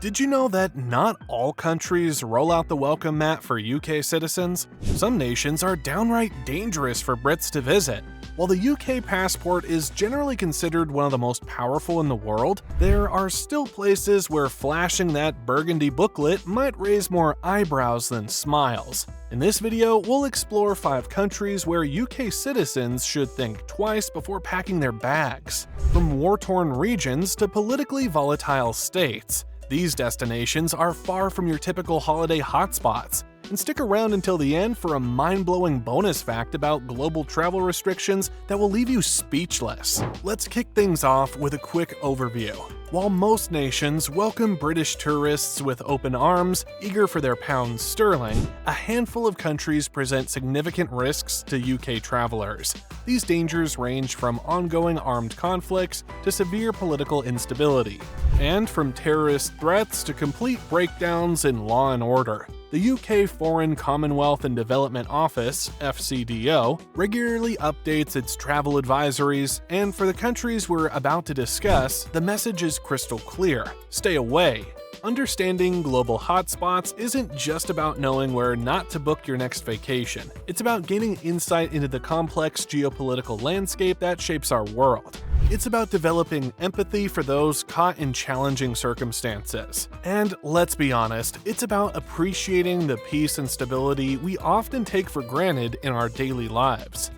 Did you know that not all countries roll out the welcome mat for UK citizens? Some nations are downright dangerous for Brits to visit. While the UK passport is generally considered one of the most powerful in the world, there are still places where flashing that burgundy booklet might raise more eyebrows than smiles. In this video, we'll explore 5 countries where UK citizens should think twice before packing their bags. From war-torn regions to politically volatile states, these destinations are far from your typical holiday hotspots. And stick around until the end for a mind-blowing bonus fact about global travel restrictions that will leave you speechless. Let's kick things off with a quick overview. While most nations welcome British tourists with open arms, eager for their pounds sterling, a handful of countries present significant risks to UK travelers. These dangers range from ongoing armed conflicts to severe political instability, and from terrorist threats to complete breakdowns in law and order. The UK Foreign, Commonwealth and Development Office, FCDO, regularly updates its travel advisories, and for the countries we're about to discuss, the message is crystal clear: stay away. Understanding global hotspots isn't just about knowing where not to book your next vacation. It's about gaining insight into the complex geopolitical landscape that shapes our world. It's about developing empathy for those caught in challenging circumstances. And let's be honest, it's about appreciating the peace and stability we often take for granted in our daily lives.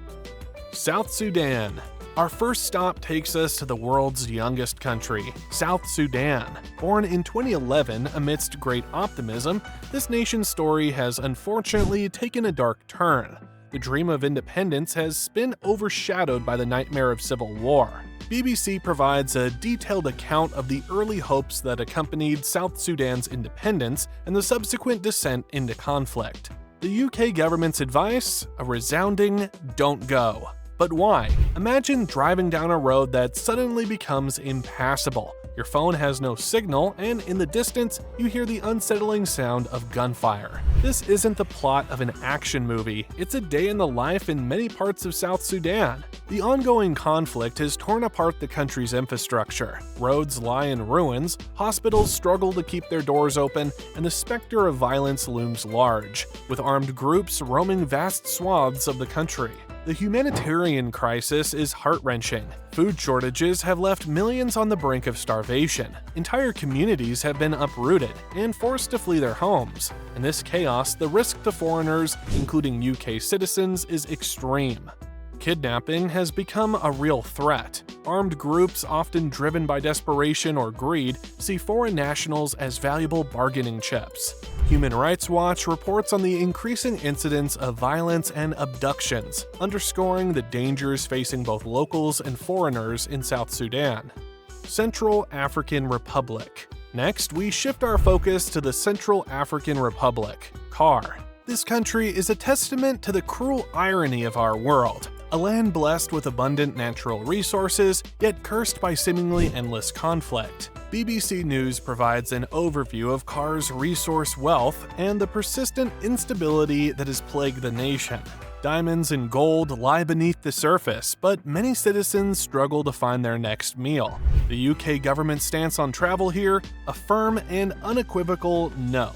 South Sudan. Our first stop takes us to the world's youngest country, South Sudan. Born in 2011 amidst great optimism, this nation's story has unfortunately taken a dark turn. The dream of independence has been overshadowed by the nightmare of civil war. BBC provides a detailed account of the early hopes that accompanied South Sudan's independence and the subsequent descent into conflict. The UK government's advice? A resounding don't go. But why? Imagine driving down a road that suddenly becomes impassable. Your phone has no signal, and in the distance, you hear the unsettling sound of gunfire. This isn't the plot of an action movie, it's a day in the life in many parts of South Sudan. The ongoing conflict has torn apart the country's infrastructure. Roads lie in ruins, hospitals struggle to keep their doors open, and the specter of violence looms large, with armed groups roaming vast swaths of the country. The humanitarian crisis is heart-wrenching. Food shortages have left millions on the brink of starvation. Entire communities have been uprooted and forced to flee their homes. In this chaos, the risk to foreigners, including UK citizens, is extreme. Kidnapping has become a real threat. Armed groups, often driven by desperation or greed, see foreign nationals as valuable bargaining chips. Human Rights Watch reports on the increasing incidence of violence and abductions, underscoring the dangers facing both locals and foreigners in South Sudan. Central African Republic. Next, we shift our focus to the Central African Republic, CAR. This country is a testament to the cruel irony of our world. A land blessed with abundant natural resources, yet cursed by seemingly endless conflict. BBC News provides an overview of CAR's resource wealth and the persistent instability that has plagued the nation. Diamonds and gold lie beneath the surface, but many citizens struggle to find their next meal. The UK government's stance on travel here? A firm and unequivocal no.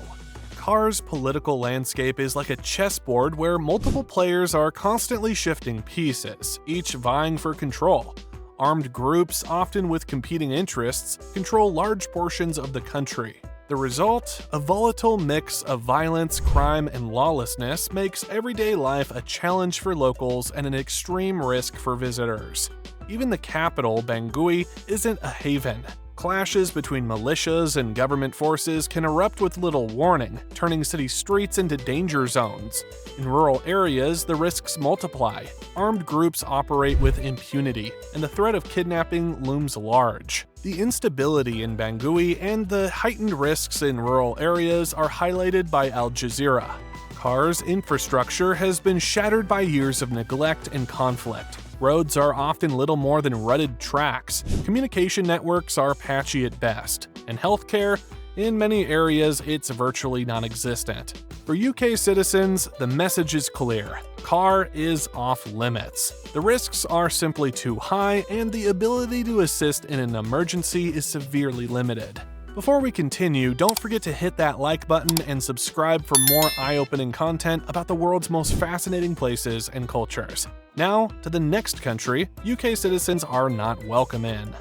CAR's political landscape is like a chessboard where multiple players are constantly shifting pieces, each vying for control. Armed groups, often with competing interests, control large portions of the country. The result? A volatile mix of violence, crime, and lawlessness makes everyday life a challenge for locals and an extreme risk for visitors. Even the capital, Bangui, isn't a haven. Clashes between militias and government forces can erupt with little warning, turning city streets into danger zones. In rural areas, the risks multiply. Armed groups operate with impunity, and the threat of kidnapping looms large. The instability in Bangui and the heightened risks in rural areas are highlighted by Al Jazeera. CAR's infrastructure has been shattered by years of neglect and conflict. Roads are often little more than rutted tracks, communication networks are patchy at best, and healthcare? In many areas, it's virtually non-existent. For UK citizens, the message is clear. CAR is off limits. The risks are simply too high, and the ability to assist in an emergency is severely limited. Before we continue, don't forget to hit that like button and subscribe for more eye-opening content about the world's most fascinating places and cultures. Now, to the next country UK citizens are not welcome in.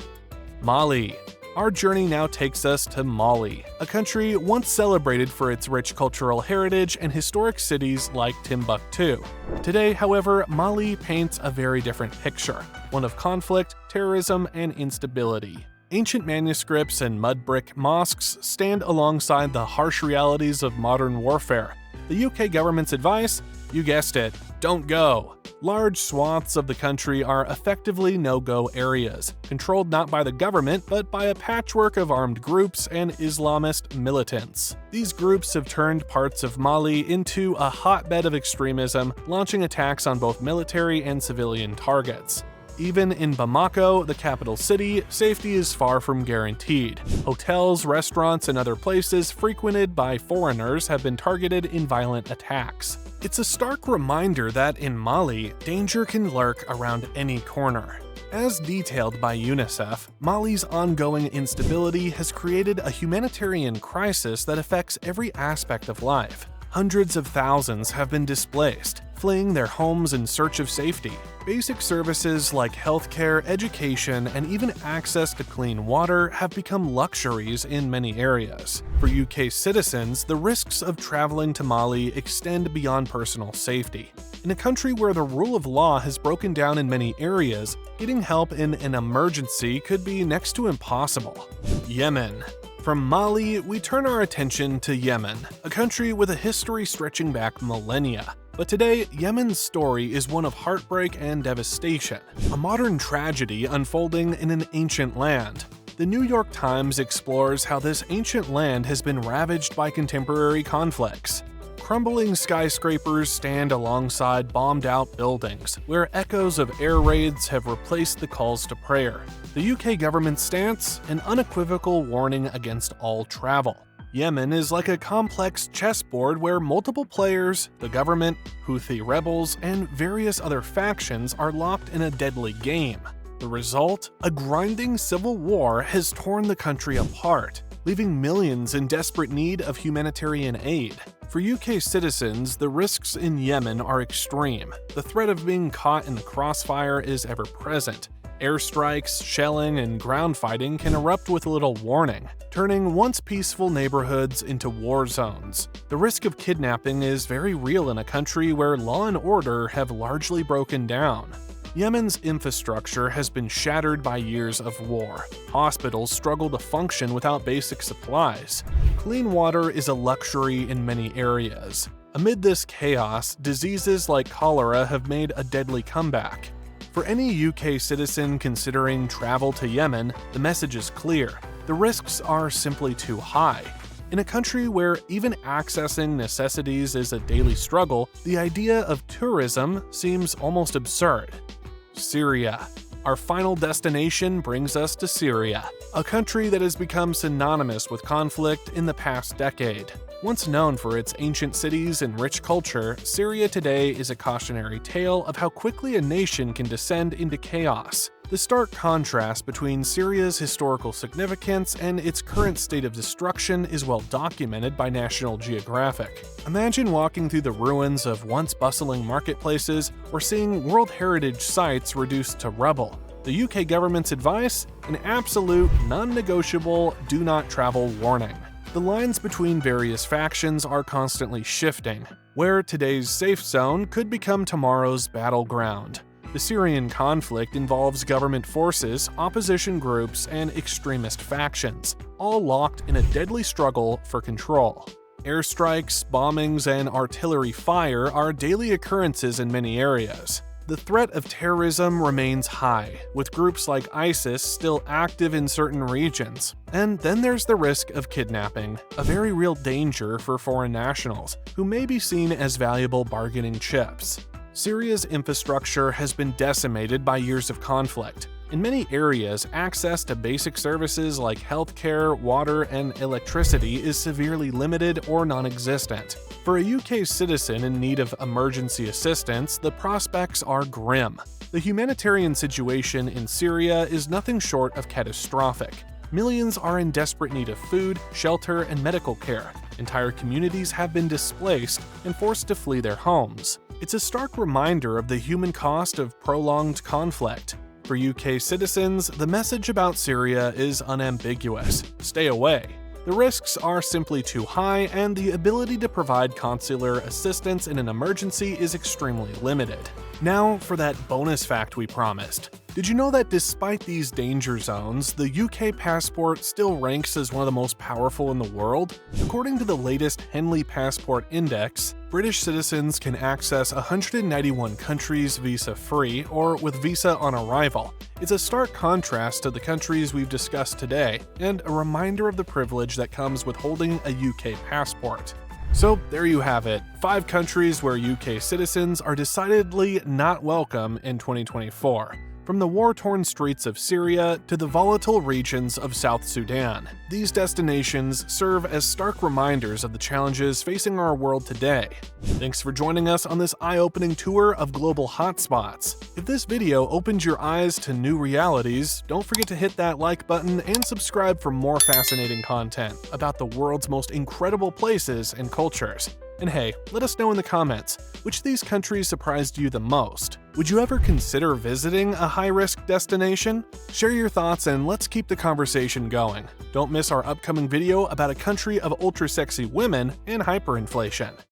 Mali. Our journey now takes us to Mali, a country once celebrated for its rich cultural heritage and historic cities like Timbuktu. Today, however, Mali paints a very different picture, one of conflict, terrorism, and instability. Ancient manuscripts and mud brick mosques stand alongside the harsh realities of modern warfare. The UK government's advice? You guessed it, don't go. Large swaths of the country are effectively no-go areas, controlled not by the government but by a patchwork of armed groups and Islamist militants. These groups have turned parts of Mali into a hotbed of extremism, launching attacks on both military and civilian targets. Even in Bamako, the capital city, safety is far from guaranteed. Hotels, restaurants, and other places frequented by foreigners have been targeted in violent attacks. It's a stark reminder that in Mali, danger can lurk around any corner. As detailed by UNICEF, Mali's ongoing instability has created a humanitarian crisis that affects every aspect of life. Hundreds of thousands have been displaced, fleeing their homes in search of safety. Basic services like healthcare, education, and even access to clean water have become luxuries in many areas. For UK citizens, the risks of traveling to Mali extend beyond personal safety. In a country where the rule of law has broken down in many areas, getting help in an emergency could be next to impossible. Yemen. From Mali, we turn our attention to Yemen, a country with a history stretching back millennia. But today, Yemen's story is one of heartbreak and devastation, a modern tragedy unfolding in an ancient land. The New York Times explores how this ancient land has been ravaged by contemporary conflicts. Crumbling skyscrapers stand alongside bombed-out buildings, where echoes of air raids have replaced the calls to prayer. The UK government's stance? An unequivocal warning against all travel. Yemen is like a complex chessboard where multiple players, the government, Houthi rebels, and various other factions are locked in a deadly game. The result? A grinding civil war has torn the country apart, leaving millions in desperate need of humanitarian aid. For UK citizens, the risks in Yemen are extreme. The threat of being caught in the crossfire is ever present. Airstrikes, shelling, and ground fighting can erupt with little warning, turning once peaceful neighborhoods into war zones. The risk of kidnapping is very real in a country where law and order have largely broken down. Yemen's infrastructure has been shattered by years of war. Hospitals struggle to function without basic supplies. Clean water is a luxury in many areas. Amid this chaos, diseases like cholera have made a deadly comeback. For any UK citizen considering travel to Yemen, the message is clear. The risks are simply too high. In a country where even accessing necessities is a daily struggle, the idea of tourism seems almost absurd. Syria. Our final destination brings us to Syria, a country that has become synonymous with conflict in the past decade. Once known for its ancient cities and rich culture, Syria today is a cautionary tale of how quickly a nation can descend into chaos. The stark contrast between Syria's historical significance and its current state of destruction is well documented by National Geographic. Imagine walking through the ruins of once bustling marketplaces or seeing World Heritage sites reduced to rubble. The UK government's advice? An absolute, non-negotiable, do not travel warning. The lines between various factions are constantly shifting, where today's safe zone could become tomorrow's battleground. The Syrian conflict involves government forces, opposition groups, and extremist factions, all locked in a deadly struggle for control. Airstrikes, bombings, and artillery fire are daily occurrences in many areas. The threat of terrorism remains high, with groups like ISIS still active in certain regions. And then there's the risk of kidnapping, a very real danger for foreign nationals, who may be seen as valuable bargaining chips. Syria's infrastructure has been decimated by years of conflict. In many areas, access to basic services like healthcare, water, and electricity is severely limited or non-existent. For a UK citizen in need of emergency assistance, the prospects are grim. The humanitarian situation in Syria is nothing short of catastrophic. Millions are in desperate need of food, shelter, and medical care. Entire communities have been displaced and forced to flee their homes. It's a stark reminder of the human cost of prolonged conflict. For UK citizens, the message about Syria is unambiguous: stay away. The risks are simply too high, and the ability to provide consular assistance in an emergency is extremely limited. Now for that bonus fact we promised. Did you know that despite these danger zones, the UK passport still ranks as one of the most powerful in the world? According to the latest Henley Passport Index, British citizens can access 191 countries visa-free or with visa on arrival. It's a stark contrast to the countries we've discussed today, and a reminder of the privilege that comes with holding a UK passport. So there you have it, 5 countries where UK citizens are decidedly not welcome in 2024. From the war-torn streets of Syria to the volatile regions of South Sudan, these destinations serve as stark reminders of the challenges facing our world today. Thanks for joining us on this eye-opening tour of global hotspots. If this video opened your eyes to new realities, don't forget to hit that like button and subscribe for more fascinating content about the world's most incredible places and cultures. And hey, let us know in the comments, which of these countries surprised you the most? Would you ever consider visiting a high-risk destination? Share your thoughts and let's keep the conversation going. Don't miss our upcoming video about a country of ultra-sexy women and hyperinflation.